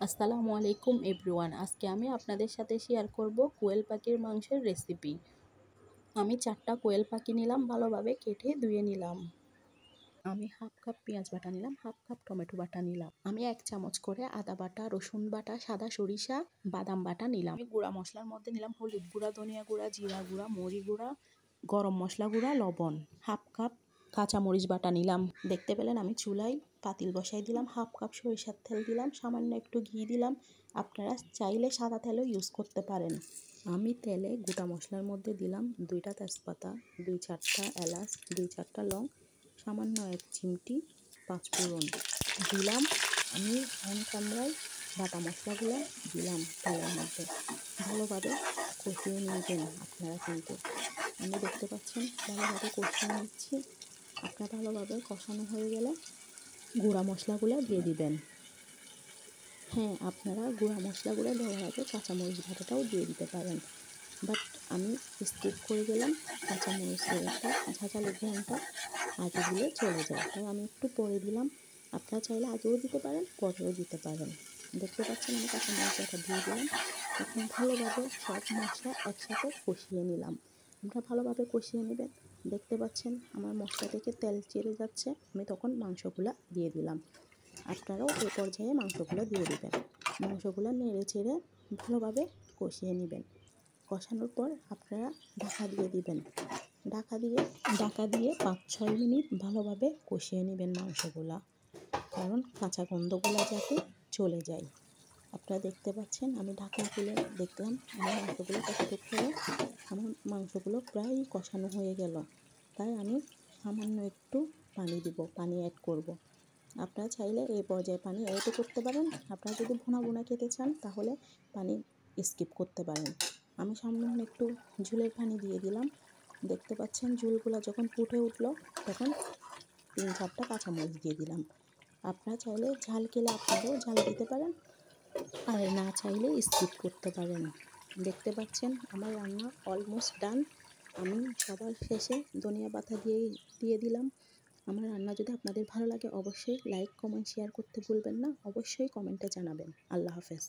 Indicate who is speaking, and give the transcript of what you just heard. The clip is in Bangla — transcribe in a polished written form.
Speaker 1: আসসালামু আলাইকুম এভরিওয়ান। আজকে আমি আপনাদের সাথে শেয়ার করব কোয়েল পাখির মাংসের রেসিপি। আমি 4টা কোয়েল পাখি নিলাম, ভালোভাবে কেটে ধুয়ে নিলাম। আমি হাফ কাপ পেঁয়াজ বাটা নিলাম, হাফ কাপ টমেটো বাটা নিলাম। আমি 1 চামচ করে আদা বাটা, রসুন বাটা, সাদা সরিষা, বাদাম বাটা নিলাম। আমি গুঁড়া মশলার মধ্যে নিলাম হলুদ গুঁড়া, ধনিয়া গুঁড়া, জিরা গুঁড়া, মরি গুঁড়া, গরম মশলা গুঁড়া, লবণ। হাফ কাপ কাঁচামরিচ বাটা নিলাম। দেখতে পেলেন আমি চুলায় পাতিল বসাই দিলাম, হাফ কাপ সরিষার তেল দিলাম, সামান্য একটু ঘি দিলাম। আপনারা চাইলে সাদা তেলও ইউজ করতে পারেন। আমি তেলে গোটা মশলার মধ্যে দিলাম 2টা তেজপাতা, 2-4টা এলাচ, 2-4টা লং, সামান্য 1 চিমটি পাঁচফোড়ন দিলাম। আমি হ্যান্ড কামড়ায় বাটা মশলাগুলো দিলাম তেলের মধ্যে। ভালোভাবে কষিয়ে নিবেন আপনারা কিন্তু। আমি দেখতে পাচ্ছেন ভালোভাবে কষিয়ে নিচ্ছি। আপনার ভালোভাবে কষানো হয়ে গেলে গুঁড়া মশলাগুলো দিয়ে দিবেন। হ্যাঁ, আপনারা গুঁড়া মশলাগুলো দেওয়ার আগে কাঁচামরিচ বাটাটাও দিয়ে দিতে পারেন, বাট আমি স্কিপ করে গেলাম। কাঁচামরিচের একটা ঝাঁঝালো ঘ্রাণটা আগে দিলে চলে যায়, তাই আমি একটু পরে দিলাম। আপনারা চাইলে আগেও দিতে পারেন, পরেও দিতে পারেন। দেখতে পাচ্ছেন আমি কাঁচামরিচ বাটা দিয়ে দিলাম। এখন ভালোভাবে সব মশলা একসাথে কষিয়ে নিলাম। আপনারা ভালোভাবে কষিয়ে নেবেন। দেখতে পাচ্ছেন আমার মশলা থেকে তেল ছেড়ে যাচ্ছে, আমি তখন মাংসগুলো দিয়ে দিলাম। আপনারাও এই পর্যায়ে মাংসগুলো দিয়ে দিবেন। মাংসগুলো নেড়ে চেড়ে ভালোভাবে কষিয়ে নেবেন। কষানোর পর আপনারা ঢাকা দিয়ে দিবেন। ঢাকা দিয়ে 5-6 মিনিট ভালোভাবে কষিয়ে নেবেন মাংসগুলা, কারণ কাঁচা গন্ধগুলো যাতে চলে যায়। আপনারা দেখতে পাচ্ছেন আমি ঢাকনা খুলে দেখলাম আমার মাংসগুলো কতটুকু হলো। আমার মাংসগুলো প্রায় কষানো হয়ে গেল, তাই আমি সামান্য একটু পানি দিব, পানি অ্যাড করব। আপনারা চাইলে এই পর্যায়ে পানি অ্যাডও করতে পারেন। আপনারা যদি ভুনা ভুনা খেতে চান তাহলে পানি স্কিপ করতে পারেন। আমি সামান্য একটু ঝোলের পানি দিয়ে দিলাম। দেখতে পাচ্ছেন ঝোলগুলো যখন ফুটে উঠলো তখন 3-4টা কাঁচামরিচ দিয়ে দিলাম। আপনারা চাইলে ঝাল খেলে আপনারাও ঝাল দিতে পারেন, আর না চাইলে স্কিপ করতে পারেন। দেখতে পাচ্ছেন আমার রান্না অলমোস্ট ডান। আমি সবার শেষে ধনিয়া পাতা দিয়ে দিলাম। আমার রান্না যদি আপনাদের ভালো লাগে অবশ্যই লাইক, কমেন্ট, শেয়ার করতে ভুলবেন না। অবশ্যই কমেন্টে জানাবেন। আল্লাহ হাফেজ।